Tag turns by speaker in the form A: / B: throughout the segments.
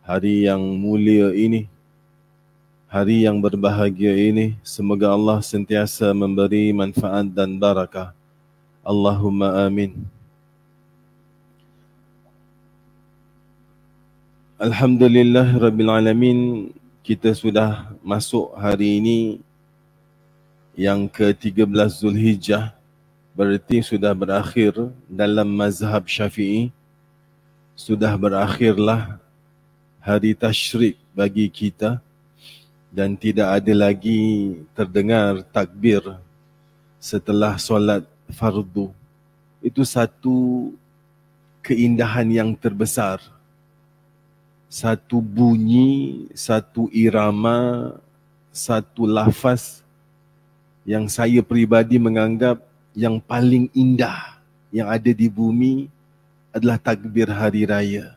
A: hari yang mulia ini, hari yang berbahagia ini. Semoga Allah sentiasa memberi manfaat dan barakah. Allahumma amin. Alhamdulillah Rabbil Alamin, kita sudah masuk hari ini yang ke-13 Zulhijjah, berarti sudah berakhir dalam mazhab Syafi'i. Sudah berakhirlah hari tasyrik bagi kita dan tidak ada lagi terdengar takbir setelah solat fardu. Itu satu keindahan yang terbesar. Satu bunyi, satu irama, satu lafaz yang saya peribadi menganggap yang paling indah yang ada di bumi adalah takbir hari raya.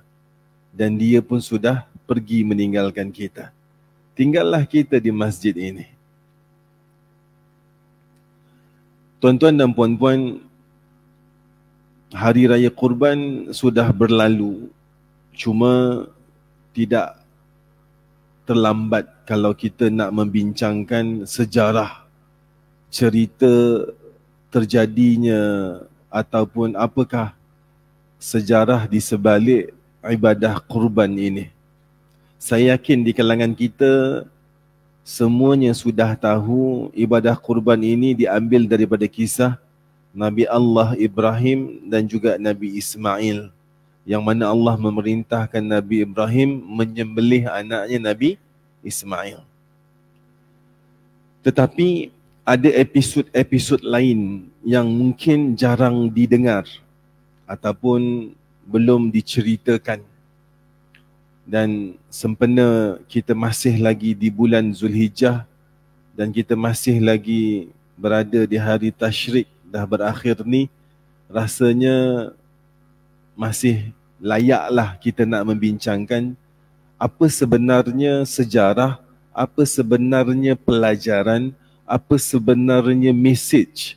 A: Dan dia pun sudah pergi meninggalkan kita. Tinggallah kita di masjid ini. Tuan-tuan dan puan-puan, hari raya Kurban sudah berlalu. Cuma tidak terlambat kalau kita nak membincangkan sejarah, cerita terjadinya ataupun apakah sejarah di sebalik ibadah kurban ini. Saya yakin di kalangan kita semuanya sudah tahu ibadah kurban ini diambil daripada kisah Nabi Allah Ibrahim dan juga Nabi Ismail, yang mana Allah memerintahkan Nabi Ibrahim menyembelih anaknya Nabi Ismail. Tetapi ada episod-episod lain yang mungkin jarang didengar ataupun belum diceritakan. Dan sempena kita masih lagi di bulan Zulhijjah dan kita masih lagi berada di hari tasyrik dah berakhir ni, rasanya masih layaklah kita nak membincangkan apa sebenarnya sejarah, apa sebenarnya pelajaran, apa sebenarnya message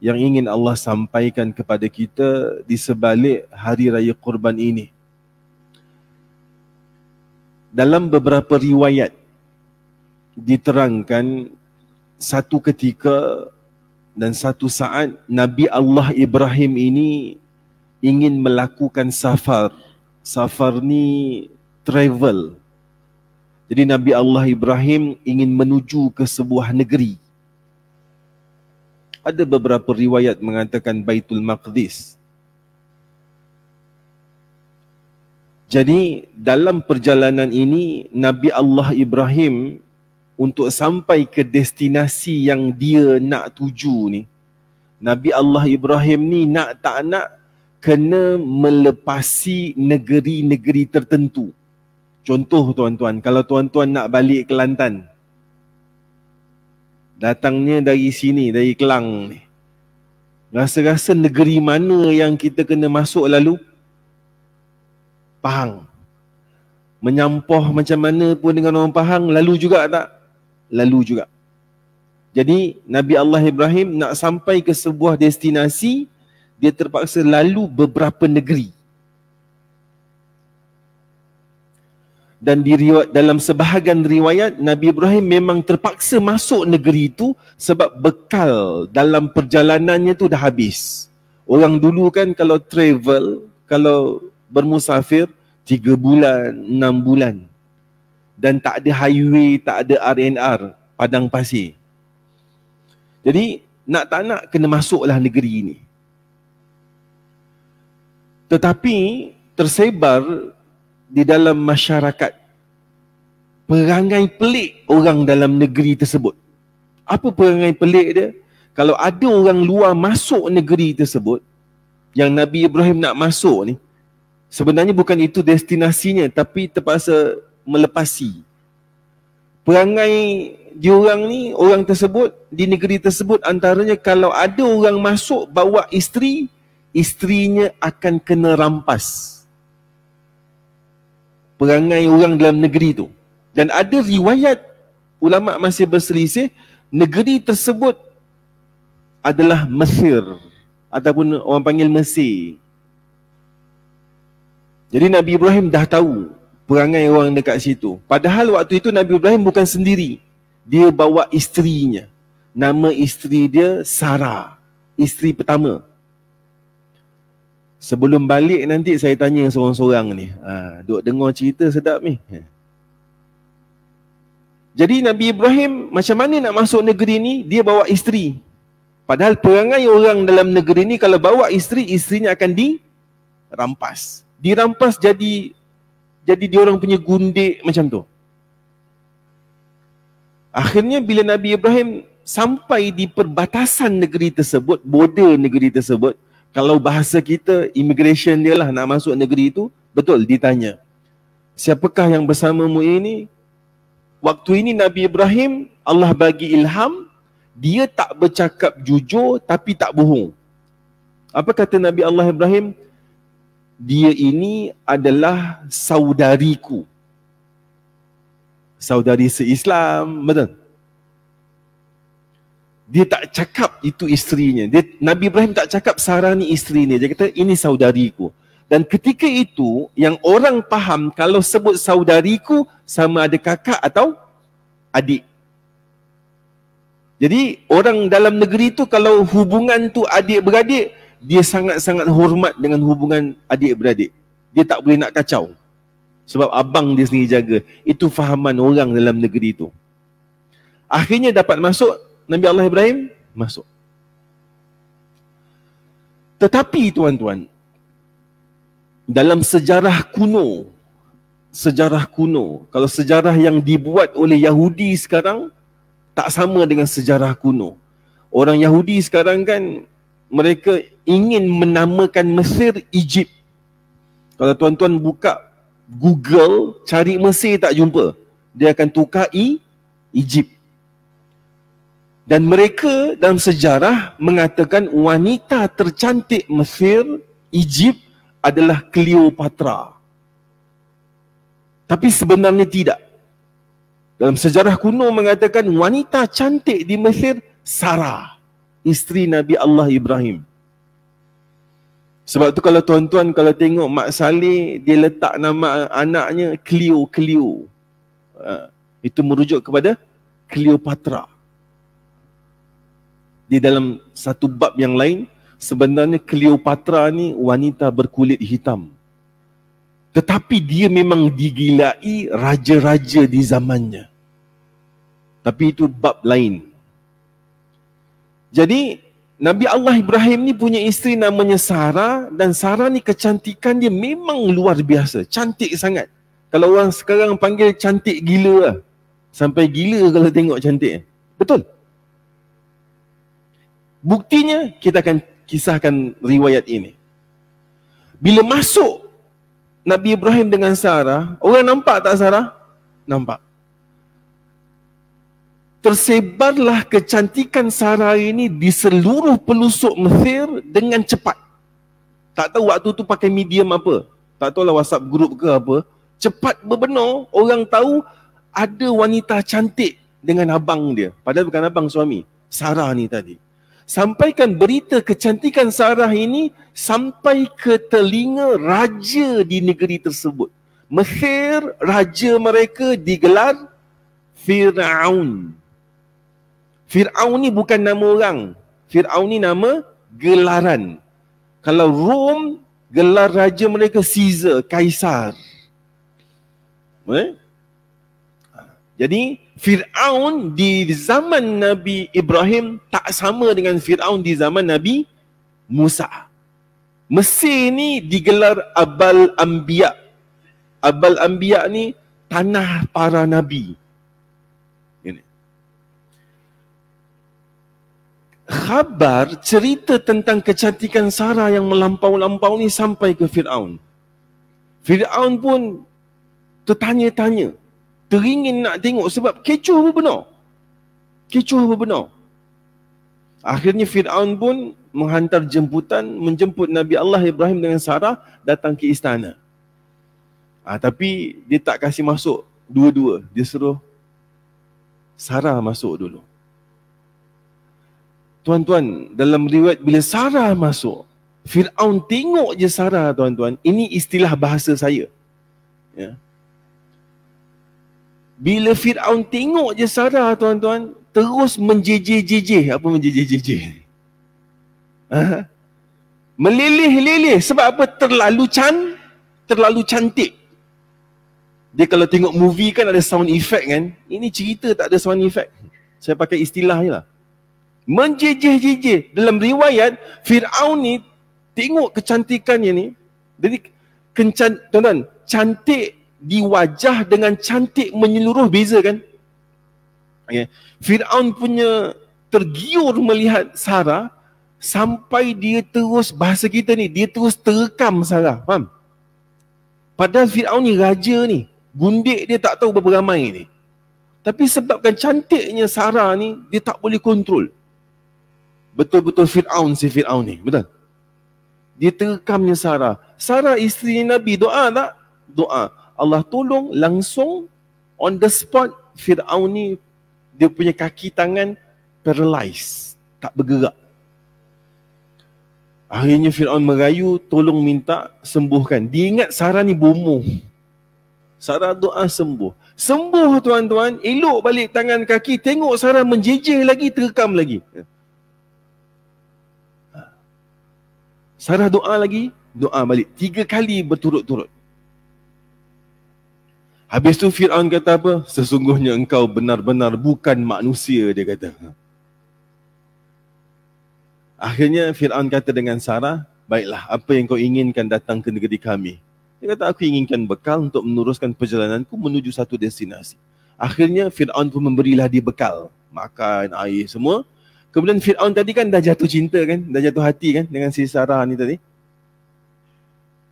A: yang ingin Allah sampaikan kepada kita di sebalik hari raya Kurban ini. Dalam beberapa riwayat diterangkan satu ketika dan satu saat Nabi Allah Ibrahim ini ingin melakukan safar. Safar ni travel. Jadi Nabi Allah Ibrahim ingin menuju ke sebuah negeri. Ada beberapa riwayat mengatakan Baitul Maqdis. Jadi dalam perjalanan ini Nabi Allah Ibrahim untuk sampai ke destinasi yang dia nak tuju ni, Nabi Allah Ibrahim ni nak tak nak kena melepasi negeri-negeri tertentu. Contoh tuan-tuan, kalau tuan-tuan nak balik Kelantan, datangnya dari sini, dari Kelang ni, rasa-rasa negeri mana yang kita kena masuk lalu? Pahang. Menyampoh macam mana pun dengan orang Pahang, lalu juga tak? Lalu juga. Jadi Nabi Allah Ibrahim nak sampai ke sebuah destinasi, dia terpaksa lalu beberapa negeri. Dan dalam sebahagian riwayat, Nabi Ibrahim memang terpaksa masuk negeri itu sebab bekal dalam perjalanannya tu dah habis. Orang dulu kan kalau travel, kalau bermusafir 3 bulan, 6 bulan. Dan tak ada highway, tak ada RNR, padang pasir. Jadi nak tak nak kena masuklah negeri ini. Tetapi tersebar di dalam masyarakat perangai pelik orang dalam negeri tersebut. Apa perangai pelik dia? Kalau ada orang luar masuk negeri tersebut, yang Nabi Ibrahim nak masuk ni, sebenarnya bukan itu destinasinya, tapi terpaksa melepasi. Perangai diorang ni, orang tersebut, di negeri tersebut, antaranya kalau ada orang masuk bawa isteri, isterinya akan kena rampas. Perangai orang dalam negeri tu. Dan ada riwayat, ulama masih berselisih, negeri tersebut adalah Mesir, ataupun orang panggil Mesir. Jadi Nabi Ibrahim dah tahu perangai orang dekat situ. Padahal waktu itu Nabi Ibrahim bukan sendiri. Dia bawa isterinya. Nama isteri dia Sarah, isteri pertama. Sebelum balik nanti saya tanya seorang-seorang ni. Duk dengar cerita sedap ni. Jadi Nabi Ibrahim macam mana nak masuk negeri ni? Dia bawa isteri. Padahal perangai orang dalam negeri ni kalau bawa isteri, isterinya akan dirampas. Dirampas jadi dia orang punya gundik macam tu. Akhirnya bila Nabi Ibrahim sampai di perbatasan negeri tersebut, border negeri tersebut, kalau bahasa kita, immigration dia lah nak masuk negeri itu, betul ditanya, siapakah yang bersamamu ini? Waktu ini Nabi Ibrahim, Allah bagi ilham, dia tak bercakap jujur tapi tak bohong. Apa kata Nabi Allah Ibrahim? Dia ini adalah saudariku. Saudari se-Islam, betul? Dia tak cakap itu isterinya. Nabi Ibrahim tak cakap Sarah ni isteri ni. Dia kata ini saudariku. Dan ketika itu yang orang faham kalau sebut saudariku sama ada kakak atau adik. Jadi orang dalam negeri tu kalau hubungan tu adik-beradik, dia sangat-sangat hormat dengan hubungan adik-beradik. Dia tak boleh nak kacau. Sebab abang dia sendiri jaga. Itu fahaman orang dalam negeri tu. Akhirnya dapat masuk, Nabi Allah Ibrahim masuk. Tetapi tuan-tuan, dalam sejarah kuno, kalau sejarah yang dibuat oleh Yahudi sekarang, tak sama dengan sejarah kuno. Orang Yahudi sekarang kan, mereka ingin menamakan Mesir Egypt. Kalau tuan-tuan buka Google, cari Mesir tak jumpa. Dia akan tukar Egypt. Dan mereka dalam sejarah mengatakan wanita tercantik Mesir, Egypt adalah Cleopatra. Tapi sebenarnya tidak. Dalam sejarah kuno mengatakan wanita cantik di Mesir, Sarah, isteri Nabi Allah Ibrahim. Sebab tu kalau tuan-tuan kalau tengok Mak Saleh, dia letak nama anaknya Cleo. Itu merujuk kepada Cleopatra. Di dalam satu bab yang lain, sebenarnya Cleopatra ni wanita berkulit hitam. Tetapi dia memang digilai raja-raja di zamannya. Tapi itu bab lain. Jadi Nabi Allah Ibrahim ni punya isteri namanya Sarah, dan Sarah ni kecantikan dia memang luar biasa. Cantik sangat. Kalau orang sekarang panggil cantik gila lah. Sampai gila kalau tengok cantik. Betul. Buktinya kita akan kisahkan riwayat ini. Bila masuk Nabi Ibrahim dengan Sarah, orang nampak tak Sarah? Nampak. Tersebarlah kecantikan Sarah ini di seluruh pelusuk Mesir dengan cepat. Tak tahu waktu tu pakai medium apa. Tak tahu lah WhatsApp group ke apa. Cepat berbenar, orang tahu ada wanita cantik dengan abang dia. Padahal bukan abang, suami. Sarah ni tadi. Sampaikan berita kecantikan Sarah ini sampai ke telinga raja di negeri tersebut. Mesir, raja mereka digelar Fir'aun. Fir'aun ni bukan nama orang. Fir'aun ni nama gelaran. Kalau Rom, gelar raja mereka Caesar, Kaisar. Jadi Fir'aun di zaman Nabi Ibrahim tak sama dengan Fir'aun di zaman Nabi Musa. Mesir ni digelar Abal Anbiya. Abal Anbiya ni tanah para nabi. Khabar cerita tentang kecantikan Sarah yang melampau-lampau ni sampai ke Fir'aun. Fir'aun pun tertanya-tanya, teringin nak tengok sebab kecoh apa benar. Kecoh apa benar. Akhirnya Fir'aun pun menghantar jemputan, menjemput Nabi Allah Ibrahim dengan Sarah datang ke istana. Tapi dia tak kasih masuk dua-dua. Dia suruh Sarah masuk dulu. Tuan-tuan, dalam riwayat bila Sarah masuk, Fir'aun tengok je Sarah, tuan-tuan. Ini istilah bahasa saya. Ya. Bila Fir'aun tengok je Sarah, tuan-tuan, terus menjejeh-jejeh. Apa menjejeh-jejeh? Meleleh-leleh. Sebab apa? Terlalu cantik. Dia kalau tengok movie kan ada sound effect kan. Ini cerita tak ada sound effect. Saya pakai istilah je lah. Menjejeh-jejeh. Dalam riwayat, Fir'aun ni tengok kecantikannya ni. Jadi, tuan-tuan, cantik di wajah dengan cantik menyeluruh beza kan? Okay. Fir'aun punya tergiur melihat Sarah sampai dia terus, bahasa kita ni, dia terus terekam Sarah. Faham? Padahal Fir'aun ni raja ni. Gundik dia tak tahu berapa ramai ni. Tapi sebabkan cantiknya Sarah ni, dia tak boleh kontrol. Betul-betul Fir'aun si Fir'aun ni. Betul? Dia terekamnya Sarah. Sarah isteri Nabi, doa tak? Doa. Allah tolong langsung on the spot Fir'aun ni dia punya kaki tangan paralyzed, tak bergerak. Akhirnya Fir'aun merayu, tolong minta sembuhkan. Dia ingat Sarah ni bomoh. Sarah doa sembuh. Sembuh tuan-tuan, elok balik tangan kaki, tengok Sarah menjejeh lagi, terekam lagi. Sarah doa lagi, doa balik. 3 kali berturut-turut. Habis tu Fir'aun kata apa? Sesungguhnya engkau benar-benar bukan manusia, dia kata. Akhirnya Fir'aun kata dengan Sarah, baiklah, apa yang kau inginkan datang ke negeri kami? Dia kata, aku inginkan bekal untuk meneruskan perjalananku menuju satu destinasi. Akhirnya Fir'aun pun memberilah dia bekal. Makan, air, semua. Kemudian Fir'aun tadi kan dah jatuh cinta kan? Dah jatuh hati kan dengan si Sarah ni tadi.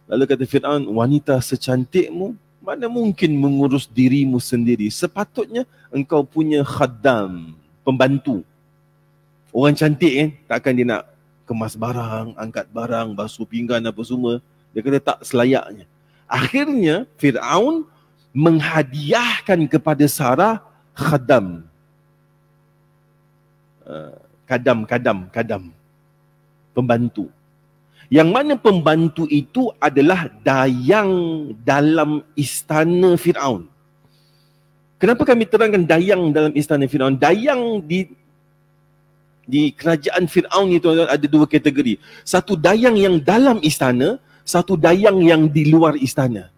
A: Lalu kata Fir'aun, wanita secantikmu, mana mungkin mengurus dirimu sendiri? Sepatutnya engkau punya khaddam, pembantu. Orang cantik kan, takkan dia nak kemas barang, angkat barang, basuh pinggan apa semua. Dia kata tak selayaknya. Akhirnya Fir'aun menghadiahkan kepada Sarah khaddam. Kadam. Pembantu. Yang mana pembantu itu adalah dayang dalam istana Fir'aun. Kenapa kami terangkan dayang dalam istana Fir'aun? Dayang di kerajaan Fir'aun itu ada 2 kategori. Satu dayang yang dalam istana, satu dayang yang di luar istana.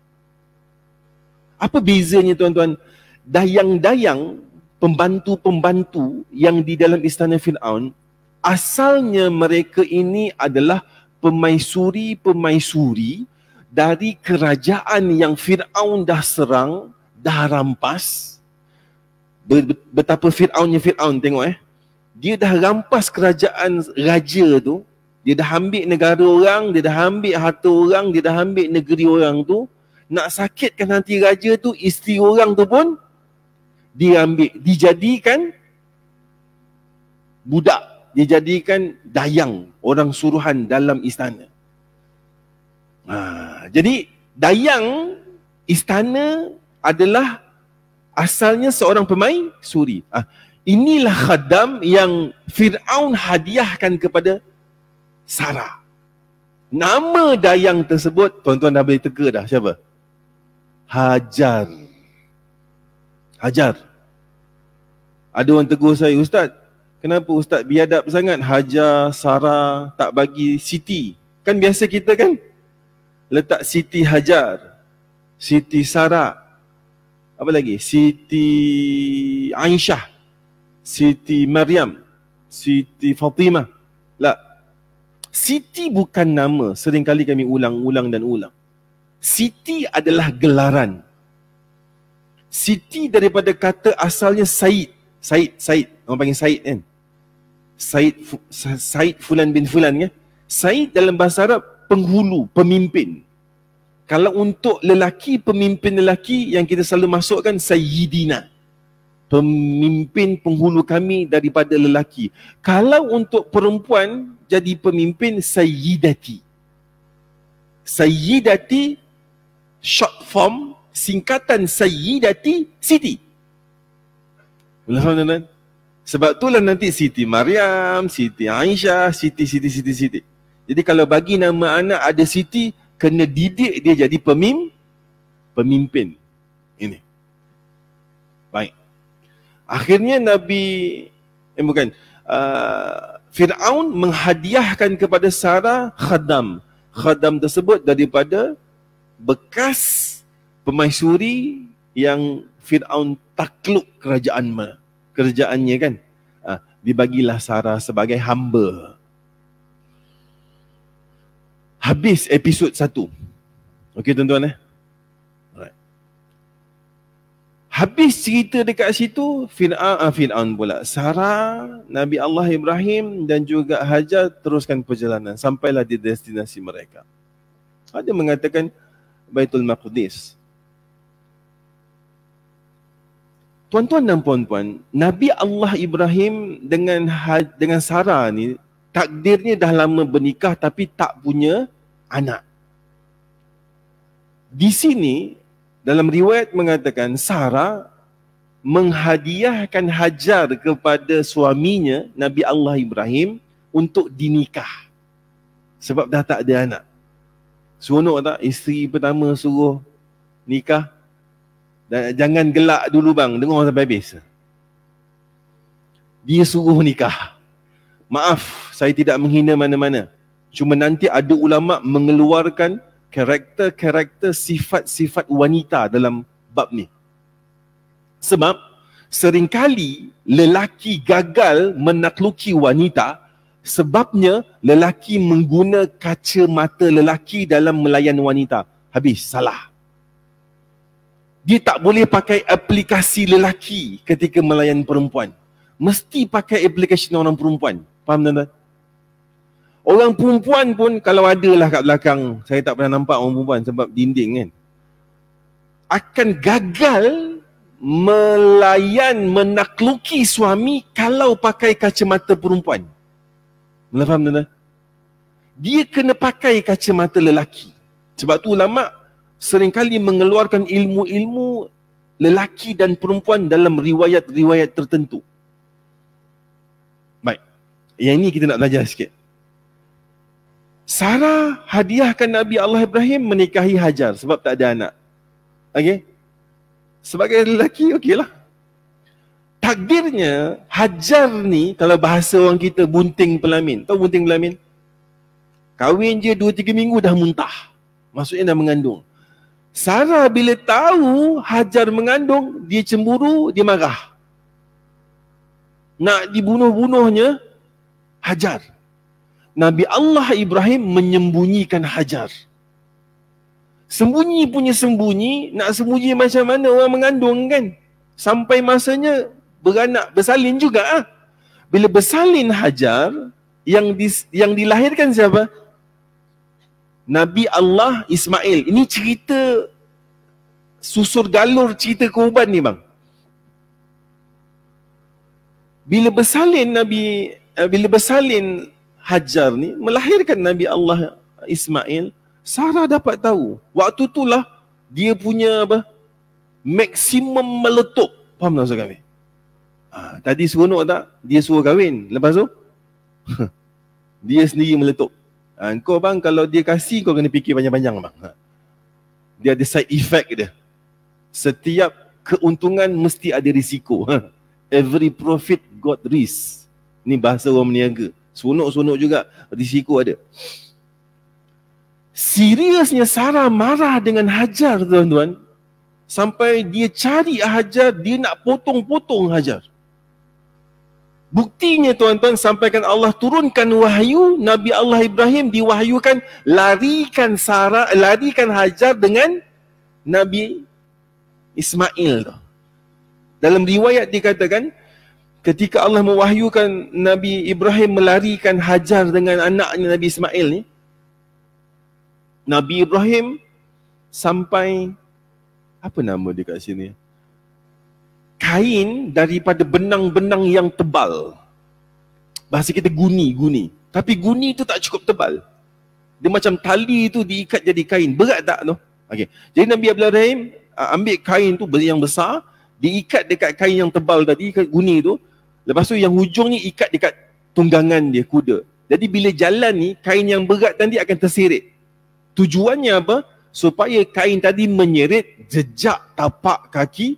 A: Apa bezanya tuan-tuan? Dayang-dayang, pembantu-pembantu yang di dalam istana Fir'aun, asalnya mereka ini adalah pemaisuri-pemaisuri dari kerajaan yang Fir'aun dah serang, dah rampas. Betapa Fir'aunnya Fir'aun, tengok dia dah rampas kerajaan raja tu, dia dah ambil negara orang, dia dah ambil harta orang, dia dah ambil negeri orang tu. Nak sakitkan hati raja tu, isteri orang tu pun dia ambil, dijadikan budak. Dia jadikan dayang, orang suruhan dalam istana. Jadi dayang istana adalah asalnya seorang pemaisuri. Inilah khaddam yang Fir'aun hadiahkan kepada Sarah. Nama dayang tersebut, tuan-tuan dah boleh teka dah, siapa? Hajar. Ada orang tegur saya, Ustaz, kenapa Ustaz biadab sangat Hajar, Sarah, tak bagi Siti? Kan biasa kita kan letak Siti Hajar, Siti Sarah, apa lagi? Siti Aisyah, Siti Maryam, Siti Fatimah. Lah, Siti bukan nama, seringkali kami ulang dan ulang. Siti adalah gelaran. Siti daripada kata asalnya Said. Orang panggil Said kan? Said Fulan bin Fulan kan? Said dalam bahasa Arab penghulu, pemimpin. Kalau untuk lelaki, pemimpin lelaki yang kita selalu masukkan Sayyidina. Pemimpin penghulu kami daripada lelaki. Kalau untuk perempuan jadi pemimpin Sayyidati. Sayyidati short form, singkatan Sayyidati, Siti. Alhamdulillah. Sebab itulah nanti Siti Maryam, Siti Aisyah, Siti. Jadi kalau bagi nama anak ada Siti, kena didik dia jadi pemimpin. Ini. Baik. Akhirnya Fir'aun menghadiahkan kepada Sarah khadam. Khadam tersebut daripada bekas pemaisuri yang Fir'aun takluk kerajaannya kan. Dibagilah Sarah sebagai hamba. Habis episod 1. Okey tuan-tuan Alright. Habis cerita dekat situ, Fir'aun pula. Sarah, Nabi Allah Ibrahim dan juga Hajar teruskan perjalanan sampailah di destinasi mereka. Ada mengatakan Baitul Maqdis. Tuan-tuan dan puan-puan, Nabi Allah Ibrahim dengan Sarah ni takdirnya dah lama bernikah tapi tak punya anak. Di sini dalam riwayat mengatakan Sarah menghadiahkan Hajar kepada suaminya Nabi Allah Ibrahim untuk dinikah. Sebab dah tak ada anak. Seronok tak isteri pertama suruh nikah? Dan jangan gelak dulu bang, dengar sampai habis. Dia suruh nikah. Maaf, saya tidak menghina mana-mana. Cuma nanti ada ulama mengeluarkan karakter-karakter sifat-sifat wanita dalam bab ni. Sebab seringkali lelaki gagal menakluki wanita sebabnya lelaki mengguna kacamata lelaki dalam melayan wanita. Habis, salah. Dia tak boleh pakai aplikasi lelaki ketika melayan perempuan. Mesti pakai aplikasi orang perempuan. Faham tuan-tuan? Orang perempuan pun kalau ada lah kat belakang, saya tak pernah nampak orang perempuan sebab dinding kan, akan gagal menakluki suami kalau pakai kacamata perempuan. Faham tuan-tuan? Dia kena pakai kacamata lelaki. Sebab tu ulama seringkali mengeluarkan ilmu-ilmu lelaki dan perempuan dalam riwayat-riwayat tertentu. Baik. Yang ini kita nak belajar sikit. Sarah hadiahkan Nabi Allah Ibrahim menikahi Hajar sebab tak ada anak. Okey? Sebagai lelaki, okeylah. Takdirnya Hajar ni, kalau bahasa orang kita, bunting pelamin. Tahu bunting pelamin? Kahwin je 2-3 minggu dah muntah. Maksudnya dah mengandung. Sarah bila tahu Hajar mengandung, dia cemburu, dia marah. Nak dibunuh-bunuhnya Hajar. Nabi Allah Ibrahim menyembunyikan Hajar. Sembunyi punya sembunyi, nak sembunyi macam mana orang mengandung kan? Sampai masanya beranak, bersalin juga. Bila bersalin Hajar, yang dilahirkan siapa? Nabi Allah Ismail. Ini cerita susur galur cerita korban ni bang. Bila bersalin Hajar ni melahirkan Nabi Allah Ismail, Sarah dapat tahu. Waktu itulah dia punya maksimum meletup. Faham tak maksud kami? Tadi seronok tak? Dia suruh kahwin. Lepas tu dia sendiri meletup. Kau bang, kalau dia kasih kau kena fikir panjang-panjang bang. Dia ada side effect dia. Setiap keuntungan mesti ada risiko. Every profit got risk. Ni bahasa orang meniaga. Seronok-seronok juga, risiko ada. Seriusnya Sarah marah dengan Hajar tuan-tuan. Sampai dia cari Hajar, dia nak potong-potong Hajar. Buktinya tuan-tuan, sampaikan Allah turunkan wahyu, Nabi Allah Ibrahim diwahyukan larikan Hajar dengan Nabi Ismail. Dalam riwayat dikatakan, ketika Allah mewahyukan Nabi Ibrahim melarikan Hajar dengan anaknya Nabi Ismail ni, Nabi Ibrahim sampai, apa nama dia kat sini? Kain daripada benang-benang yang tebal. Bahasa kita guni. Tapi guni tu tak cukup tebal. Dia macam tali tu diikat jadi kain. Berat tak tu? Okay. Jadi Nabi Ibrahim ambil kain tu yang besar, diikat dekat kain yang tebal tadi, guni tu. Lepas tu yang hujung ni ikat dekat tunggangan dia, kuda. Jadi bila jalan ni, kain yang berat tadi akan terseret. Tujuannya apa? Supaya kain tadi menyeret jejak tapak kaki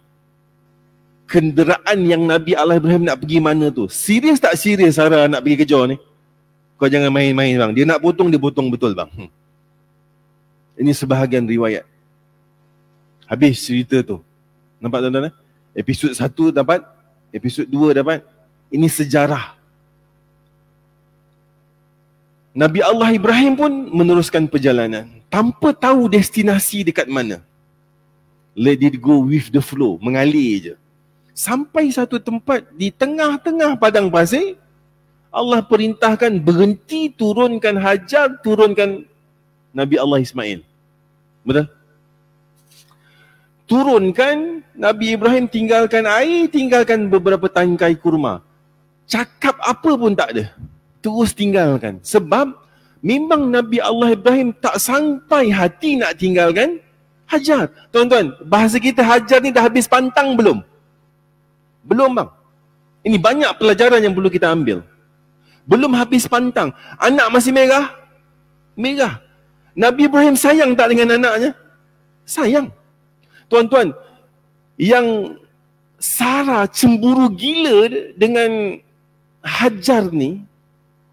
A: kenderaan yang Nabi Allah Ibrahim nak pergi mana tu. Serius tak serius Sarah nak pergi kejar ni? Kau jangan main-main bang. Dia nak potong, dia potong betul bang. Ini sebahagian riwayat. Habis cerita tu. Nampak tuan-tuan? Episod 1 dapat, episod 2 dapat. Ini sejarah. Nabi Allah Ibrahim pun meneruskan perjalanan tanpa tahu destinasi dekat mana. Let it go with the flow, mengalir je. Sampai satu tempat di tengah-tengah padang pasir, Allah perintahkan berhenti, turunkan Hajar, turunkan Nabi Allah Ismail. Betul? Turunkan, Nabi Ibrahim tinggalkan air, tinggalkan beberapa tangkai kurma. Cakap apa pun tak ada. Terus tinggalkan. Sebab memang Nabi Allah Ibrahim tak sampai hati nak tinggalkan Hajar. Tuan-tuan, bahasa kita Hajar ni dah habis pantang belum? Belum bang. Ini banyak pelajaran yang perlu kita ambil. Belum habis pantang. Anak masih merah? Merah. Nabi Ibrahim sayang tak dengan anaknya? Sayang. Tuan-tuan, yang Sarah cemburu gila dengan Hajar ni,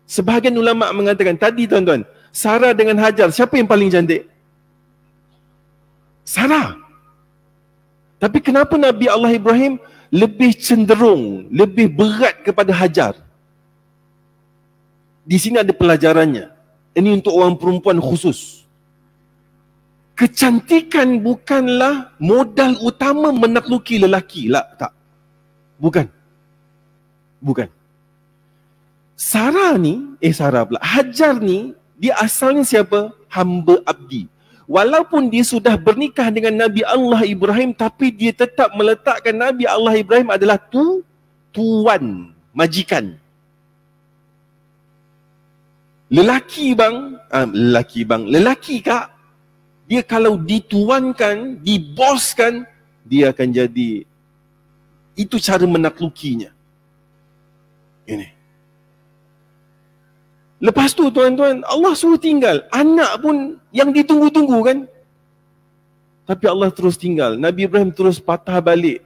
A: sebahagian ulama mengatakan tadi tuan-tuan, Sarah dengan Hajar, siapa yang paling cantik? Sarah. Tapi kenapa Nabi Allah Ibrahim lebih cenderung, lebih berat kepada Hajar? Di sini ada pelajarannya. Ini untuk orang perempuan khusus. Kecantikan bukanlah modal utama menakluki lelaki. Tak. Bukan. Sarah ni, Hajar ni, dia asalnya siapa? Hamba abdi. Walaupun dia sudah bernikah dengan Nabi Allah Ibrahim, tapi dia tetap meletakkan Nabi Allah Ibrahim adalah tuan, majikan. Lelaki kak, dia kalau dituankan, diboskan, dia akan jadi, itu cara menaklukinya. Ini. Lepas tu tuan-tuan, Allah suruh tinggal. Anak pun yang ditunggu-tunggu kan. Tapi Allah terus tinggal. Nabi Ibrahim terus patah balik.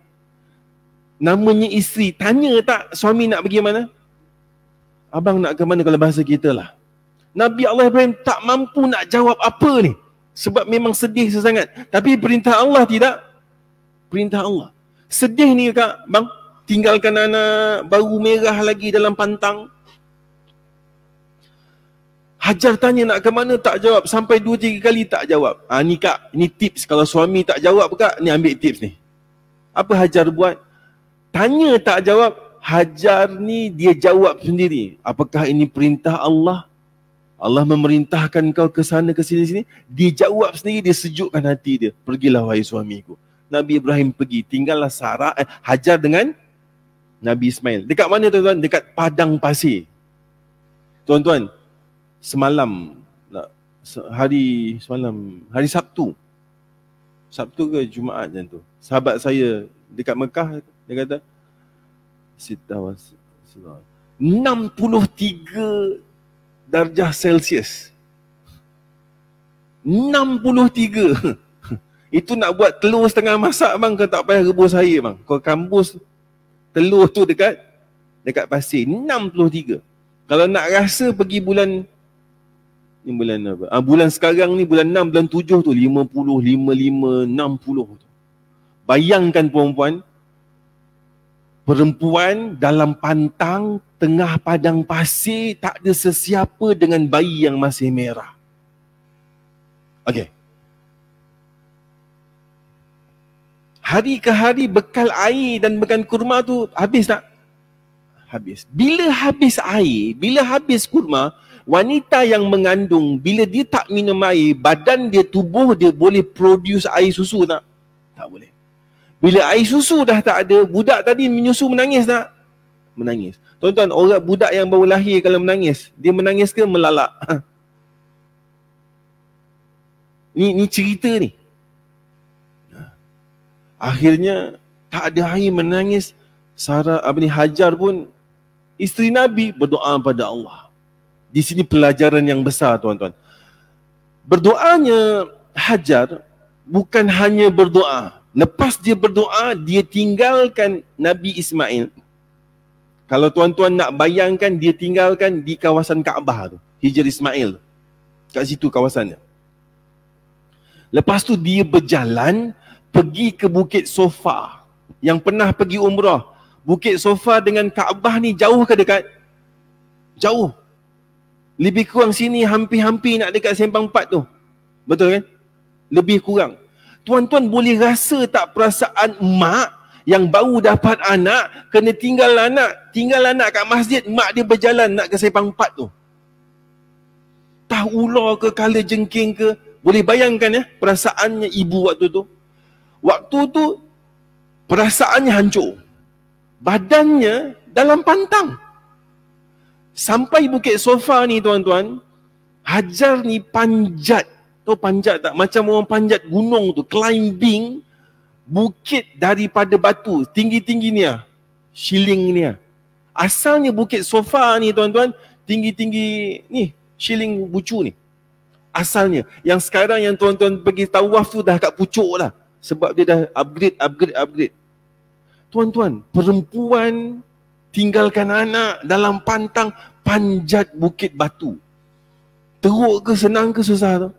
A: Namanya isteri, tanya tak suami nak pergi mana? Abang nak ke mana kalau bahasa kita lah. Nabi Allah Ibrahim tak mampu nak jawab apa ni. Sebab memang sedih sesangat. Tapi perintah Allah tidak. Perintah Allah. Sedih ni kak, bang. Tinggalkan anak baru merah lagi dalam pantang. Hajar tanya nak ke mana, tak jawab. Sampai 2-3 kali tak jawab. Ni kak, ni tips. Kalau suami tak jawab kak, ni ambil tips ni. Apa Hajar buat? Tanya tak jawab. Hajar ni dia jawab sendiri. Apakah ini perintah Allah? Allah memerintahkan kau ke sana ke sini. Dia jawab sendiri, dia sejukkan hati dia. Pergilah wahai suamiku. Nabi Ibrahim pergi, tinggallah Hajar dengan Nabi Ismail. Dekat mana tuan-tuan? Dekat padang pasir. Tuan-tuan, hari Sabtu ke Jumaat macam tu, sahabat saya dekat Mekah, dia kata 63 darjah Celsius. 63. Itu nak buat telur setengah masak bang, kau tak payah rebus air bang. Kau kambus telur tu dekat pasir. 63. Kalau nak rasa pergi bulan ni, bulan apa? Bulan sekarang ni bulan 6, bulan 7 tu 50, 55, 60 tu. Bayangkan perempuan dalam pantang tengah padang pasir, tak ada sesiapa dengan bayi yang masih merah. Okey. Hari ke hari bekal air dan bekal kurma tu habis tak? Habis. Bila habis air, bila habis kurma, wanita yang mengandung, bila dia tak minum air, badan dia, tubuh dia boleh produce air susu tak? Tak boleh. Bila air susu dah tak ada, budak tadi menyusu menangis tak? Menangis. Tuan-tuan, orang budak yang baru lahir kalau menangis, dia menangis ke melalak? Ni cerita ni. Akhirnya tak ada air, menangis. Hajar pun, isteri Nabi, berdoa pada Allah. Di sini pelajaran yang besar tuan-tuan. Berdoanya Hajar bukan hanya berdoa. Lepas dia berdoa, dia tinggalkan Nabi Ismail. Kalau tuan-tuan nak bayangkan, dia tinggalkan di kawasan Kaabah tu, Hijr Ismail. Kat situ kawasannya. Lepas tu dia berjalan pergi ke Bukit Sofa. Yang pernah pergi umrah, Bukit Sofa dengan Kaabah ni jauh ke dekat? Jauh. Lebih kurang sini hampir-hampir nak dekat Sempang 4 tu. Betul kan? Lebih kurang. Tuan-tuan boleh rasa tak perasaan mak yang baru dapat anak, kena tinggal anak kat masjid, mak dia berjalan nak ke Sempang 4 tu. Tah ular ke, kala jengking ke, boleh bayangkan ya perasaannya ibu waktu tu. Waktu tu perasaannya hancur. Badannya dalam pantang. Sampai Bukit Sofa ni tuan-tuan, Hajar ni panjat. Tahu panjat tak? Macam orang panjat gunung tu, climbing bukit daripada batu, tinggi-tinggi ni lah. Shilling ni lah. Asalnya Bukit Sofa ni tuan-tuan, tinggi-tinggi ni, Shilling Bucu ni. Asalnya. Yang sekarang yang tuan-tuan pergi tawaf tu dah kat pucuk lah. Sebab dia dah upgrade. Tuan-tuan, perempuan tinggalkan anak dalam pantang, panjat bukit batu. Teruk ke, senang ke, susah tu?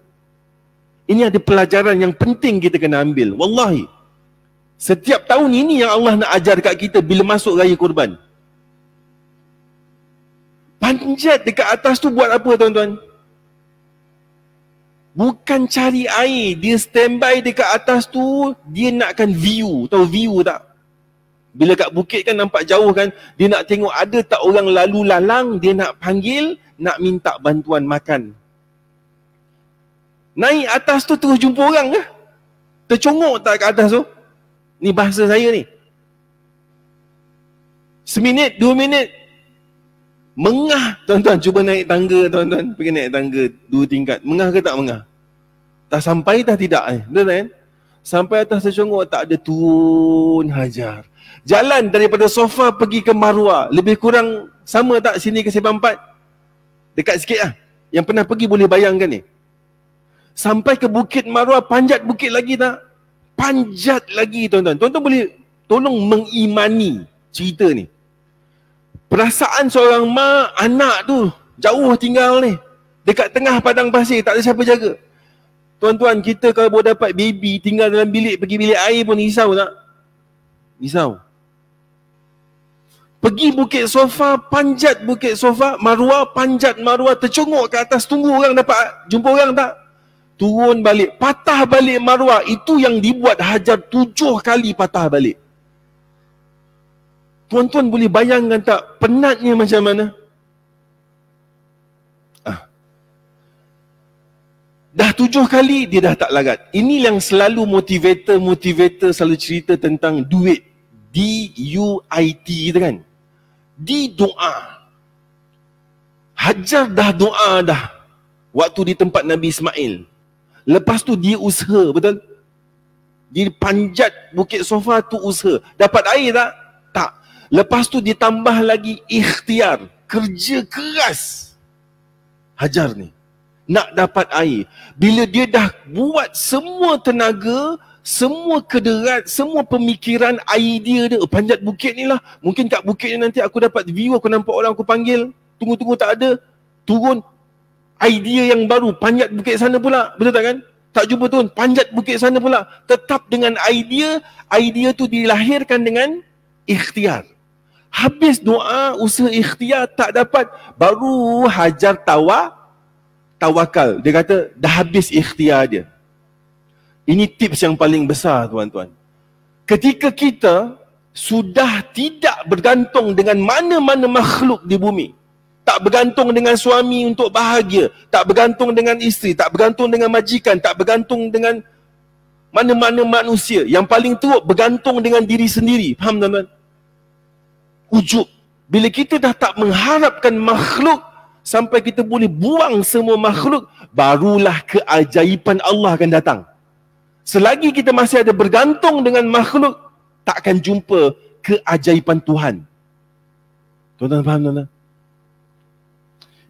A: Ini ada pelajaran yang penting kita kena ambil. Wallahi. Setiap tahun ini yang Allah nak ajar kat kita bila masuk raya kurban. Panjat dekat atas tu buat apa tuan-tuan? Bukan cari air. Dia standby dekat atas tu, dia nakkan view. Tahu view tak? Bila kat bukit kan nampak jauh kan, dia nak tengok ada tak orang lalu lalang, dia nak panggil, nak minta bantuan makan. Naik atas tu terus jumpa orang ke? Tercongok tak kat atas tu? Ni bahasa saya ni. Seminit, 2 minit. Mengah. Tuan-tuan, cuba naik tangga tuan-tuan. Pergi naik tangga 2 tingkat. Mengah ke tak mengah? Tak sampai dah tidak betul kan? Sampai atas tercongok tak ada, turun Hajar. Jalan daripada Sofa pergi ke Marwah. Lebih kurang sama tak sini ke Sempang 4? Dekat sikit lah. Yang pernah pergi boleh bayangkan ni. Sampai ke Bukit Marwah, panjat bukit lagi tak? Panjat lagi tuan-tuan. Tuan-tuan boleh tolong mengimani cerita ni. Perasaan seorang mak, anak tu jauh tinggal ni. Dekat tengah padang pasir, tak ada siapa jaga. Tuan-tuan, kita kalau boleh dapat baby tinggal dalam bilik, pergi bilik air pun risau tak? Risau. Pergi Bukit Sofa, panjat Bukit Sofa, Marwah, panjat Marwah, tercongok ke atas, tunggu orang dapat jumpa orang tak? Turun balik, patah balik Marwah. Itu yang dibuat Hajar 7 kali patah balik. Tuan-tuan boleh bayangkan tak penatnya macam mana? Dah 7 kali dia dah tak larat. Ini yang selalu motivator selalu cerita tentang duit. D-U-I-T tu kan. Di doa. Hajar dah doa dah. Waktu di tempat Nabi Ismail. Lepas tu dia usaha, betul? Dia panjat Bukit Sofa tu usaha. Dapat air tak? Tak. Lepas tu dia tambah lagi ikhtiar. Kerja keras. Hajar ni. Nak dapat air. Bila dia dah buat semua tenaga, semua kederat, semua pemikiran, idea dia, panjat bukit ni lah. Mungkin kat bukit ni nanti aku dapat view, aku nampak orang, aku panggil. Tunggu-tunggu tak ada. Turun. Idea yang baru, panjat bukit sana pula. Betul tak kan? Tak jumpa turun, panjat bukit sana pula. Tetap dengan idea tu dilahirkan dengan ikhtiar. Habis doa, usaha ikhtiar tak dapat, baru Hajar tawakal. Dia kata, dah habis ikhtiar dia. Ini tips yang paling besar tuan-tuan. Ketika kita sudah tidak bergantung dengan mana-mana makhluk di bumi, tak bergantung dengan suami untuk bahagia, tak bergantung dengan isteri, tak bergantung dengan majikan, tak bergantung dengan mana-mana manusia. Yang paling teruk, bergantung dengan diri sendiri. Faham tuan-tuan? Ujub. Bila kita dah tak mengharapkan makhluk, sampai kita boleh buang semua makhluk, barulah keajaiban Allah akan datang. Selagi kita masih ada bergantung dengan makhluk, tak akan jumpa keajaiban Tuhan. Tuan-tuan faham tuan-tuan?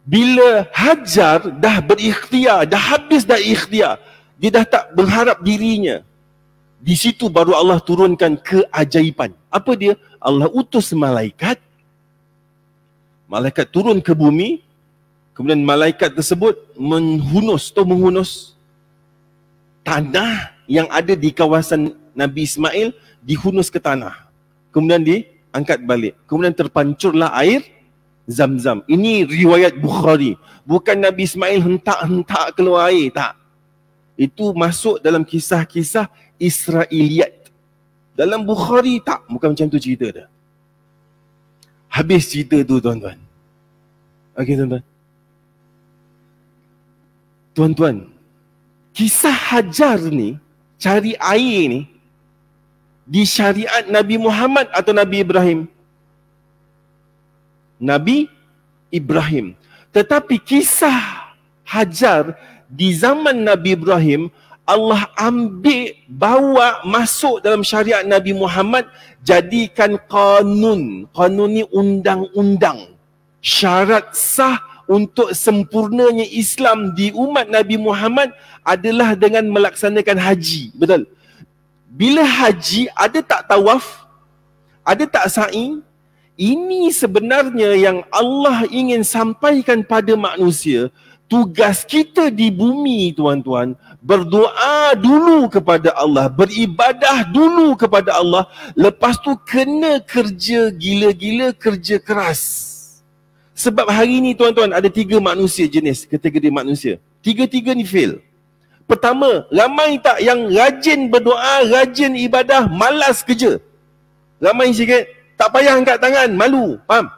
A: Bila Hajar dah berikhtiar, dah habis dah ikhtiar, dia dah tak berharap dirinya. Di situ baru Allah turunkan keajaiban. Apa dia? Allah utus malaikat. Malaikat turun ke bumi. Kemudian malaikat tersebut menghunus tanah yang ada di kawasan Nabi Ismail, dihunus ke tanah. Kemudian diangkat balik. Kemudian terpancurlah air Zam-Zam. Ini riwayat Bukhari. Bukan Nabi Ismail hentak-hentak keluar air, tak. Itu masuk dalam kisah-kisah Israiliyat. Dalam Bukhari tak, bukan macam tu cerita dah. Habis cerita tu tuan-tuan. Okey tuan-tuan. Tuan-tuan, kisah Hajar ni, cari air ni, di syariat Nabi Muhammad atau Nabi Ibrahim? Nabi Ibrahim. Tetapi kisah Hajar di zaman Nabi Ibrahim, Allah ambil, bawa masuk dalam syariat Nabi Muhammad, jadikan kanun. Kanun ni undang-undang. Syarat sah untuk sempurnanya Islam di umat Nabi Muhammad adalah dengan melaksanakan haji. Betul? Bila haji, ada tak tawaf? Ada tak sa'i? Ini sebenarnya yang Allah ingin sampaikan pada manusia. Tugas kita di bumi, tuan-tuan, berdoa dulu kepada Allah, beribadah dulu kepada Allah, lepas tu kena kerja gila-gila, kerja keras. Sebab hari ni, tuan-tuan, ada 3 manusia jenis, kategori manusia. 3 ni fail. Pertama, ramai tak yang rajin berdoa, rajin ibadah, malas kerja? Ramai sikit. Tak payah angkat tangan, malu. Faham?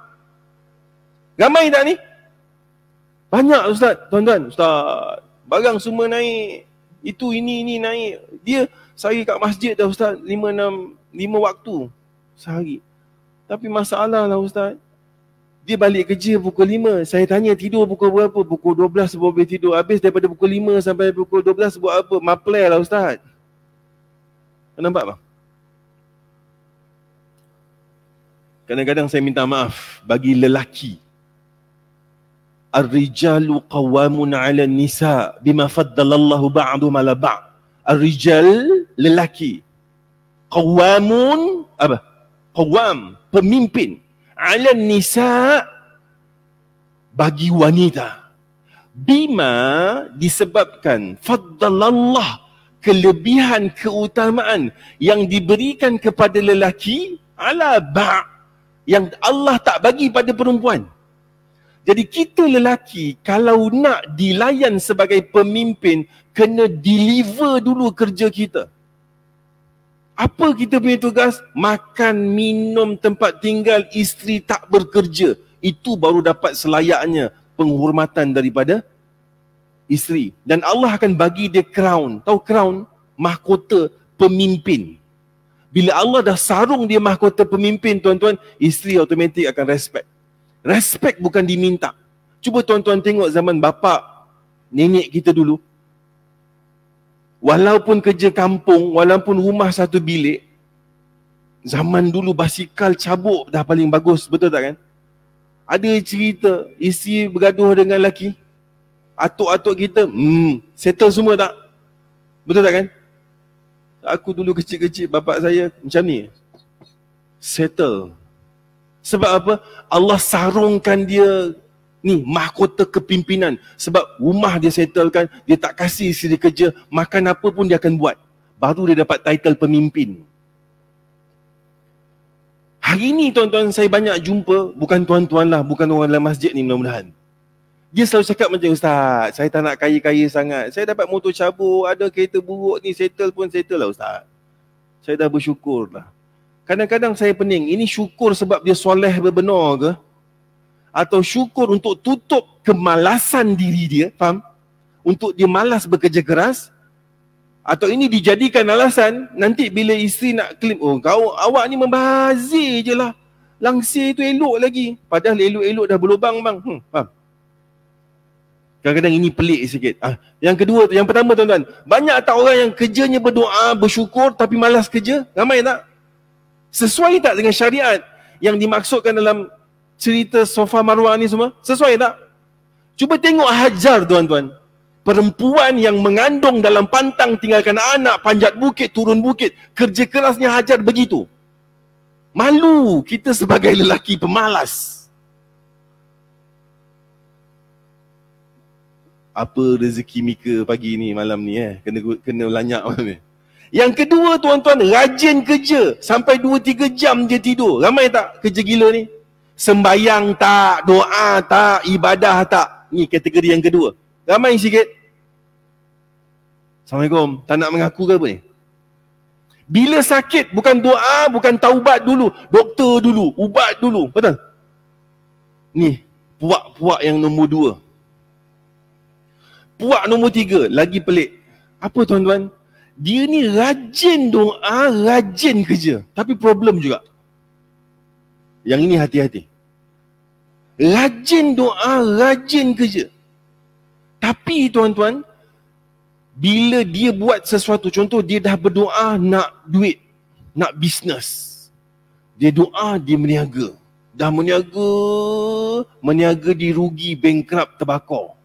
A: Ramai tak ni? Banyak Ustaz, tuan-tuan. Ustaz, barang semua naik. Itu, ini naik. Dia sehari kat masjid dah Ustaz, 5 waktu sehari. Tapi masalah lah Ustaz. Dia balik kerja pukul 5. Saya tanya tidur pukul berapa? Pukul 12 baru boleh tidur. Habis daripada pukul 5 sampai pukul 12 buat apa? Maplay lah Ustaz. Nampak bang? Kadang-kadang saya minta maaf bagi lelaki. Ar-rijalu qawwamun 'ala nisa bima faddalallahu ba'dhum 'ala ba'd. Ar-rijal, lelaki. Qawwamun, apa? Qawwam, pemimpin. 'Ala nisa, bagi wanita. Bima, disebabkan faddalallah, kelebihan, keutamaan yang diberikan kepada lelaki, 'ala ba'd, yang Allah tak bagi pada perempuan. Jadi kita lelaki, kalau nak dilayan sebagai pemimpin, kena deliver dulu kerja kita. Apa kita punya tugas? Makan, minum, tempat tinggal, isteri tak bekerja. Itu baru dapat selayaknya penghormatan daripada isteri. Dan Allah akan bagi dia crown. Tahu crown? Mahkota pemimpin. Bila Allah dah sarung dia mahkota pemimpin, tuan-tuan, isteri automatik akan respect. Respect bukan diminta. Cuba tuan-tuan tengok zaman bapa, nenek kita dulu. Walaupun kerja kampung, walaupun rumah satu bilik, zaman dulu basikal cabuk dah paling bagus, betul tak kan? Ada cerita, isteri bergaduh dengan lelaki. Atuk-atuk kita, settle semua tak? Betul tak kan? Aku dulu kecil-kecil, bapak saya macam ni. Settle. Sebab apa? Allah sarungkan dia ni mahkota kepimpinan. Sebab rumah dia settlekan, dia tak kasih isteri kerja, makan apa pun dia akan buat. Baru dia dapat title pemimpin. Hari ni tuan-tuan saya banyak jumpa, bukan tuan-tuan lah, bukan orang dalam masjid ni mudah-mudahan. Dia selalu cakap macam, Ustaz, saya tak nak kaya-kaya sangat. Saya dapat motor cabur, ada kereta buruk ni, settle pun settle lah Ustaz. Saya dah bersyukur lah. Kadang-kadang saya pening, ini syukur sebab dia soleh benar ke? Atau syukur untuk tutup kemalasan diri dia, faham? Untuk dia malas bekerja keras? Atau ini dijadikan alasan, nanti bila isteri nak claim, oh awak ni membazir je lah. Langsir tu elok lagi. Padahal elok-elok dah berlubang bang. Faham? Kadang-kadang ini pelik sikit. Yang kedua, yang pertama tuan-tuan, banyak tak orang yang kerjanya berdoa, bersyukur tapi malas kerja? Ramai tak? Sesuai tak dengan syariat yang dimaksudkan dalam cerita Safa Marwah ni semua? Sesuai tak? Cuba tengok Hajar tuan-tuan. Perempuan yang mengandung dalam pantang, tinggalkan anak, panjat bukit, turun bukit, kerja kerasnya hajar begitu. Malu kita sebagai lelaki pemalas. Apa rezeki Mika pagi ni, malam ni kena lanyak malam ni. Yang kedua tuan-tuan, rajin kerja. Sampai 2-3 jam dia tidur. Ramai tak kerja gila ni? Sembayang tak, doa tak, ibadah tak. Ni kategori yang kedua. Ramai sikit. Assalamualaikum. Tak nak mengaku ke apa ni? Bila sakit, bukan doa, bukan taubat dulu. Doktor dulu, ubat dulu. Betul? Ni, puak-puak yang nombor 2. Puak nombor 3, lagi pelik. Apa tuan-tuan? Dia ni rajin doa, rajin kerja. Tapi problem juga. Yang ini hati-hati. Rajin doa, rajin kerja. Tapi tuan-tuan, bila dia buat sesuatu, contoh dia dah berdoa nak duit, nak bisnes. Dia doa, dia meniaga. Dah meniaga dirugi, bankrupt, terbakar.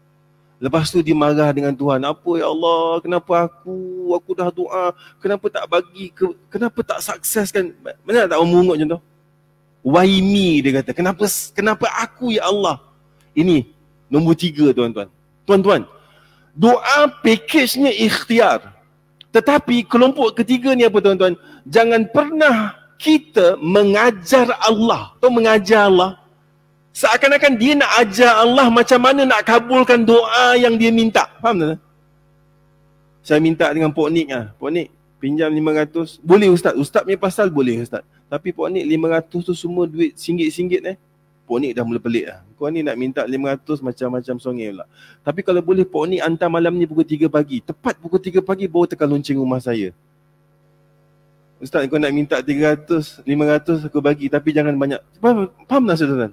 A: Lepas tu dia marah dengan Tuhan. Apa ya Allah, kenapa aku dah doa, kenapa tak bagi, kenapa tak sukseskan? Mana tak orang mungut contoh? Why me, dia kata. Kenapa aku ya Allah? Ini nombor 3 tuan-tuan. Tuan-tuan, doa package-nya ikhtiar. Tetapi kelompok ketiga ni apa tuan-tuan? Jangan pernah kita mengajar Allah atau mengajar Allah. Seakan-akan dia nak ajar Allah macam mana nak kabulkan doa yang dia minta. Faham tak? Saya minta dengan Pok Nik. Pok Nik, pinjam 500. Boleh Ustaz. Ustaz punya pasal boleh Ustaz. Tapi Pok Nik 500 tu semua duit singgit-singgit Pok Nik dah mula pelik lah. Kau ni nak minta 500 macam-macam songil pula. Tapi kalau boleh Pok Nik hantar malam ni pukul 3 pagi. Tepat pukul 3 pagi baru tekan lonceng rumah saya. Ustaz, kau nak minta 300, 500 aku bagi. Tapi jangan banyak. Faham tak saudara?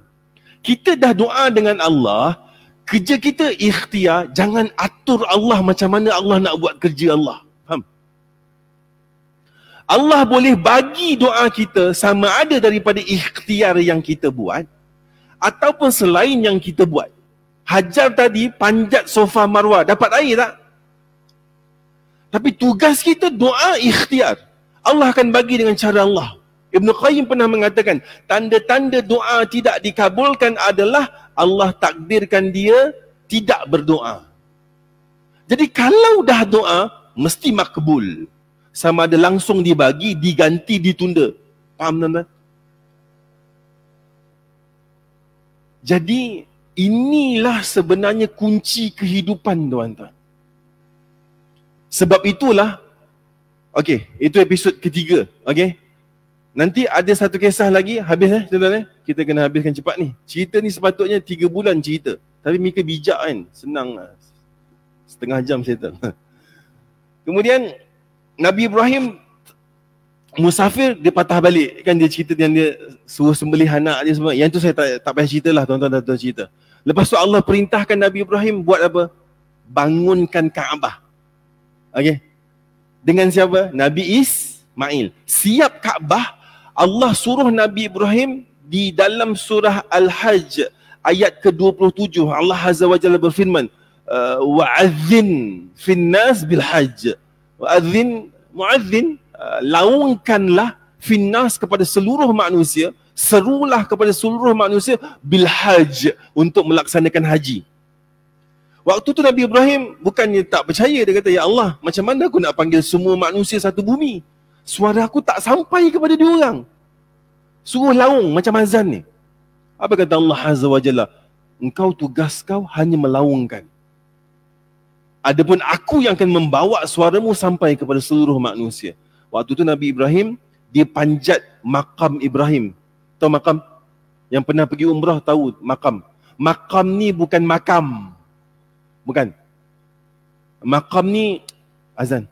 A: Kita dah doa dengan Allah. Kerja kita ikhtiar. Jangan atur Allah macam mana Allah nak buat kerja Allah. Faham? Allah boleh bagi doa kita sama ada daripada ikhtiar yang kita buat ataupun selain yang kita buat. Hajar tadi panjat sofa Marwah, dapat air tak? Tapi tugas kita doa ikhtiar. Allah akan bagi dengan cara Allah. Ibn Qayyim pernah mengatakan, tanda-tanda doa tidak dikabulkan adalah Allah takdirkan dia tidak berdoa. Jadi kalau dah doa, mesti makbul. Sama ada langsung dibagi, diganti, ditunda. Faham tuan-tuan? Jadi inilah sebenarnya kunci kehidupan tuan-tuan. Sebab itulah, okey, itu episod ketiga. Okey. Nanti ada satu kisah lagi, habis tuan-tuan. Kita kena habiskan cepat ni. Cerita ni sepatutnya 3 bulan cerita. Tapi Mika bijak kan, senang lah. Setengah jam settle. Kemudian Nabi Ibrahim musafir, dia patah balik. Kan dia cerita yang dia suruh sembelih anak dia semua. Yang tu saya tak payah cerita lah, tuan-tuan dah tahu cerita. Lepas tu Allah perintahkan Nabi Ibrahim buat apa? Bangunkan Kaabah. Okey. Dengan siapa? Nabi Ismail. Siap Kaabah, Allah suruh Nabi Ibrahim di dalam surah Al-Hajj ayat ke-27. Allah Azza wa Jalla berfirman, wa'adzin finnas bilhajj. Wa'adzin, mu'adzin, laungkanlah finnas kepada seluruh manusia, serulah kepada seluruh manusia bilhajj, untuk melaksanakan haji. Waktu tu Nabi Ibrahim bukannya tak percaya, dia kata, ya Allah, macam mana aku nak panggil semua manusia satu bumi? Suara aku tak sampai kepada dia orang. Suruh laung macam azan ni. Apa kata Allah Azza wa Jalla? Engkau, tugas kau hanya melaungkan. Adapun aku yang akan membawa suaramu sampai kepada seluruh manusia. Waktu tu Nabi Ibrahim, dia panjat makam Ibrahim. Tahu makam? Yang pernah pergi umrah tahu makam. Makam ni bukan makam. Bukan. Makam ni azan.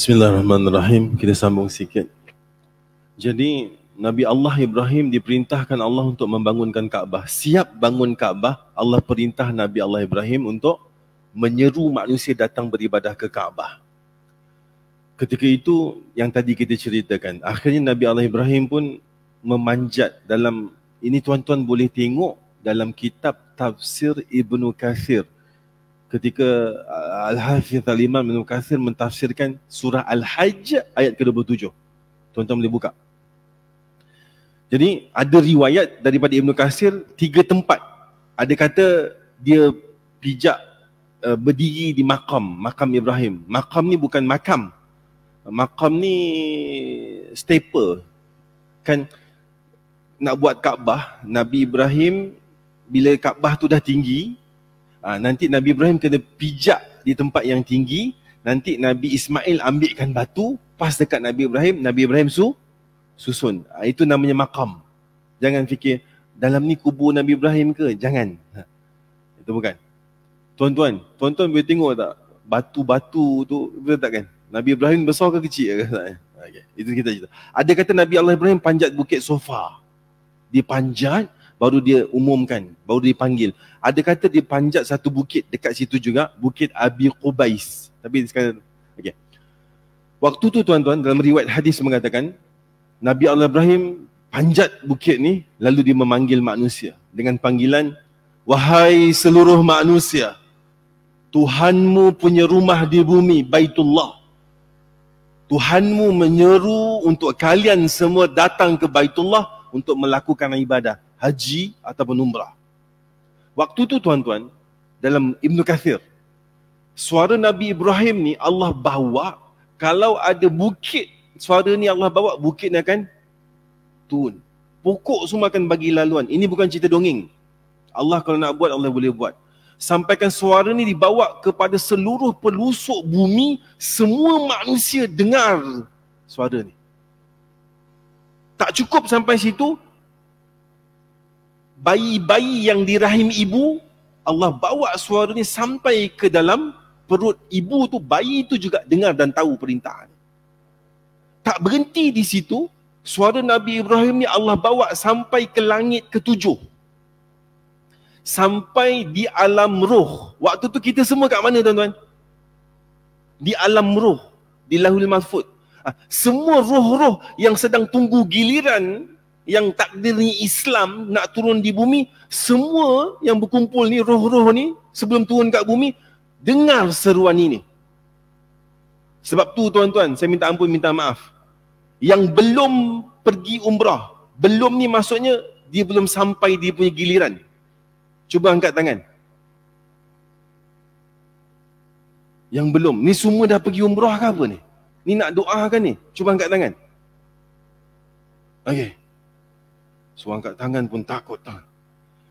A: Bismillahirrahmanirrahim. Kita sambung sikit. Jadi Nabi Allah Ibrahim diperintahkan Allah untuk membangunkan Kaabah. Siap bangun Kaabah, Allah perintah Nabi Allah Ibrahim untuk menyeru manusia datang beribadah ke Kaabah. Ketika itu yang tadi kita ceritakan, akhirnya Nabi Allah Ibrahim pun memanjat dalam, ini tuan-tuan boleh tengok dalam kitab tafsir Ibnu Katsir. Ketika Al-Hafidh Al-Imam Ibnu Katsir mentafsirkan surah Al-Hajj ayat ke-27. Tuan-tuan boleh buka. Jadi ada riwayat daripada Ibnu Katsir 3 tempat. Ada kata dia pijak berdiri di makam Ibrahim. Makam ni bukan makam. Makam ni staple. Kan nak buat Kaabah, Nabi Ibrahim bila Kaabah tu dah tinggi, nanti Nabi Ibrahim kena pijak di tempat yang tinggi. Nanti Nabi Ismail ambilkan batu, pas dekat Nabi Ibrahim susun. Itu namanya makam. Jangan fikir dalam ni kubur Nabi Ibrahim ke? Jangan. Itu bukan. Tuan-tuan boleh tengok tak batu-batu tu, betul tak kan? Nabi Ibrahim besar ke kecil ke? Okay. Itu kita cerita. Ada kata Nabi Allah Ibrahim panjat bukit Sofa. Dia panjat, baru dia umumkan, baru dipanggil. Ada kata dia panjat satu bukit dekat situ juga, Bukit Abi Qubais. Tapi sekarang, okay. Waktu tu tuan-tuan, dalam riwayat hadis mengatakan, Nabi Allah Ibrahim panjat bukit ni, lalu dia memanggil manusia dengan panggilan, wahai seluruh manusia, Tuhanmu punya rumah di bumi, Baitullah. Tuhanmu menyeru untuk kalian semua datang ke Baitullah untuk melakukan ibadah, haji ataupun umrah. Waktu tu tuan-tuan, dalam Ibnu Katsir, suara Nabi Ibrahim ni Allah bawa, kalau ada bukit, suara ni Allah bawa, bukit ni akan turun. Pokok semua akan bagi laluan. Ini bukan cerita dongeng. Allah kalau nak buat, Allah boleh buat. Sampaikan suara ni dibawa kepada seluruh pelusuk bumi, semua manusia dengar suara ni. Tak cukup sampai situ, bayi-bayi yang di rahim ibu, Allah bawa suara ni sampai ke dalam perut ibu tu, bayi tu juga dengar dan tahu perintah. Tak berhenti di situ, suara Nabi Ibrahim ni Allah bawa sampai ke langit ke-7. Sampai di alam roh. Waktu tu kita semua kat mana tuan-tuan? Di alam roh, di Lauhul Mahfuz. Semua roh-roh yang sedang tunggu giliran, yang takdirnya Islam nak turun di bumi, semua yang berkumpul ni, roh-roh ni, sebelum turun kat bumi, dengar seruan ini. Sebab tu tuan-tuan, saya minta ampun, minta maaf. Yang belum pergi umrah, belum ni maksudnya dia belum sampai dia punya giliran. Cuba angkat tangan. Yang belum. Ni semua dah pergi umrah ke apa ni? Ni nak doa kan ni? Cuba angkat tangan. Okey. So angkat tangan pun takut.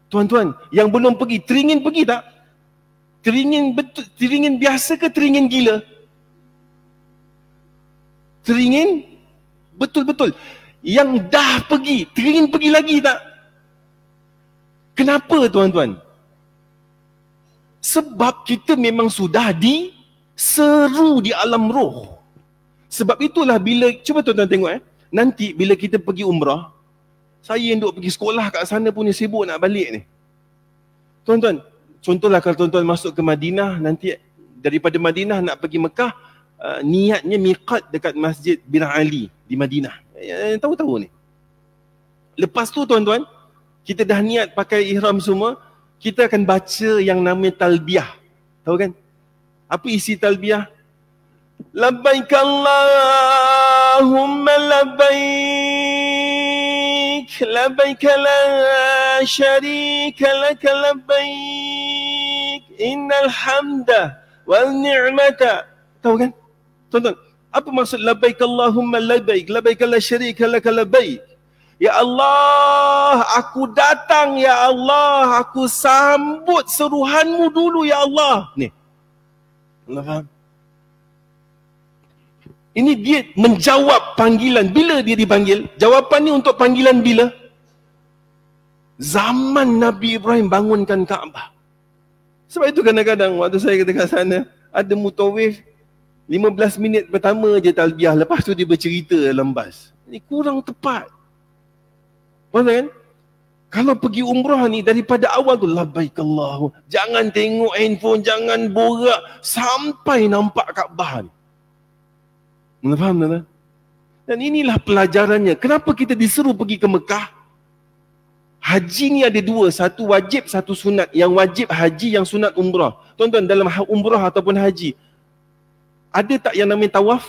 A: Tuan-tuan, yang belum pergi, teringin pergi tak? Teringin betul, teringin biasa ke teringin gila? Teringin betul-betul. Yang dah pergi, teringin pergi lagi tak? Kenapa tuan-tuan? Sebab kita memang sudah diseru di alam roh. Sebab itulah bila, cuba tuan-tuan tengok nanti bila kita pergi umrah, saya yang duk pergi sekolah kat sana punya sibuk nak balik ni. Tuan-tuan, contohlah kalau tuan-tuan masuk ke Madinah, nanti daripada Madinah nak pergi Mekah, niatnya miqat dekat Masjid bin Ali di Madinah. Tahu-tahu ni. Lepas tu tuan-tuan, kita dah niat pakai ihram semua, kita akan baca yang namanya talbiyah. Tahu kan? Apa isi talbiyah? Labbaik Allahumma labbaik, labbaik la syarika laka labbaik, innal hamda wal ni'mata. Tahu kan? Tuan-tuan, apa maksud labbaik Allahumma labbaik, labbaik la syarika laka labbaik? Ya Allah, aku datang ya Allah, aku sambut seruhanmu dulu ya Allah. Ni. Allah faham? Ini dia menjawab panggilan. Bila dia dipanggil? Jawapan ni untuk panggilan bila? Zaman Nabi Ibrahim bangunkan Kaabah. Sebab itu kadang-kadang waktu saya dekat sana, ada mutawif 15 minit pertama je talbiah, lepas tu dia bercerita dalam bas. Ini kurang tepat. Faham kan? Kalau pergi umrah ni daripada awal tu labbaik Allahu, jangan tengok handphone, jangan borak sampai nampak Kaabah ni. Faham tak? Dan inilah pelajarannya. Kenapa kita disuruh pergi ke Mekah? Haji ni ada dua, satu wajib, satu sunat. Yang wajib haji, yang sunat umrah. Tuan-tuan, dalam umrah ataupun haji, ada tak yang namanya tawaf?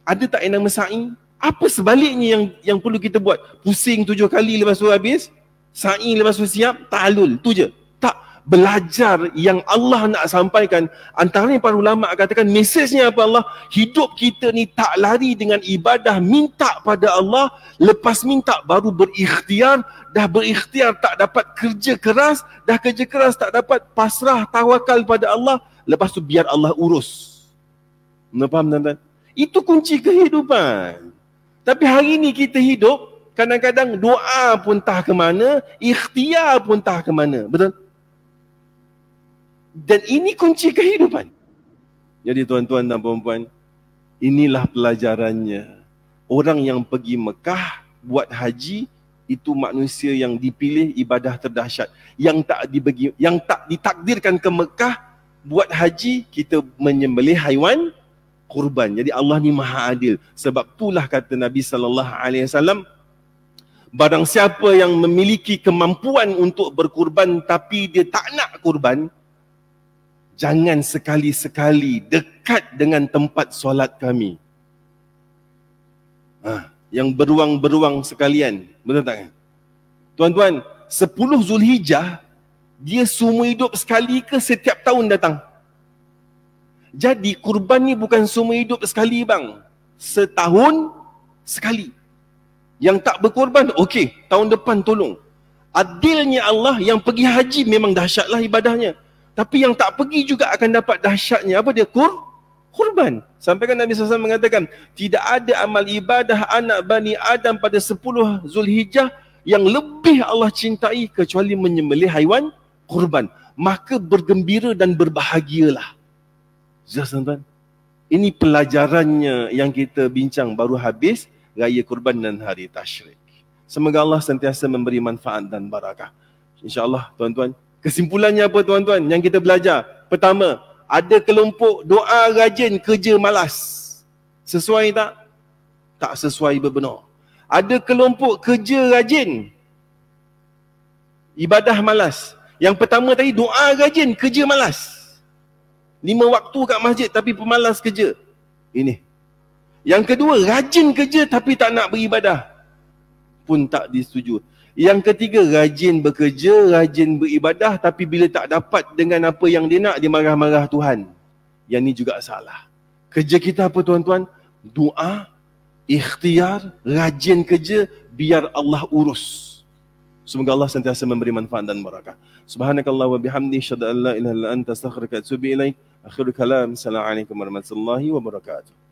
A: Ada tak yang namanya sa'i? Apa sebaliknya yang perlu kita buat? Pusing 7 kali lepas tu habis, sa'i lepas tu siap, ta'alul, tu je. Tak, belajar yang Allah nak sampaikan. Antaranya para ulama katakan mesejnya apa Allah? Hidup kita ni tak lari dengan ibadah, minta pada Allah, lepas minta baru berikhtiar, dah berikhtiar tak dapat kerja keras, dah kerja keras tak dapat pasrah, tawakal pada Allah, lepas tu biar Allah urus. Faham tuan-tuan? Itu kunci kehidupan. Tapi hari ni kita hidup, kadang-kadang doa pun tak ke mana, ikhtiar pun tak ke mana. Betul? Dan ini kunci kehidupan. Jadi tuan-tuan dan puan-puan, inilah pelajarannya. Orang yang pergi Mekah buat haji, itu manusia yang dipilih ibadah terdahsyat. Yang tak ditakdirkan ke Mekah buat haji, kita menyembelih haiwan kurban. Jadi Allah ni maha adil. Sebab itulah kata Nabi SAW, barang siapa yang memiliki kemampuan untuk berkurban tapi dia tak nak kurban, jangan sekali-sekali dekat dengan tempat solat kami. Yang beruang-beruang sekalian. Betul tak? Tuan-tuan, 10 Zulhijjah, dia seumur hidup sekali ke setiap tahun datang? Jadi kurban ni bukan seumur hidup sekali bang. Setahun sekali. Yang tak berkorban, okey, tahun depan tolong. Adilnya Allah, yang pergi haji memang dahsyatlah ibadahnya. Tapi yang tak pergi juga akan dapat dahsyatnya. Apa dia? Kurban. Sampai kan Nabi SAW mengatakan, tidak ada amal ibadah anak Bani Adam pada 10 Zulhijjah yang lebih Allah cintai kecuali menyembelih haiwan kurban. Maka bergembira dan berbahagialah. Jelas tuan-tuan? Ini pelajarannya yang kita bincang baru habis Raya Kurban dan Hari Tasyrik. Semoga Allah sentiasa memberi manfaat dan barakah. InsyaAllah tuan-tuan. Kesimpulannya apa tuan-tuan yang kita belajar? Pertama, ada kelompok doa rajin, kerja malas. Sesuai tak? Tak sesuai benar. Ada kelompok kerja rajin, ibadah malas. Yang pertama tadi doa rajin, kerja malas. 5 waktu kat masjid tapi pemalas kerja. Ini. Yang kedua, rajin kerja tapi tak nak beribadah. Pun tak disetujui. Yang ketiga, rajin bekerja, rajin beribadah tapi bila tak dapat dengan apa yang dia nak, dia marah-marah Tuhan. Yang ni juga salah. Kerja kita apa tuan-tuan? Doa, ikhtiar, rajin kerja, biar Allah urus. Semoga Allah sentiasa memberi manfaat dan barakah. Subhanakallah wa bihamdi, syada an la ilaha illa anta, astaghfiruka wa atubu ilaik. Akhirul kalam, assalamualaikum warahmatullahi wabarakatuh.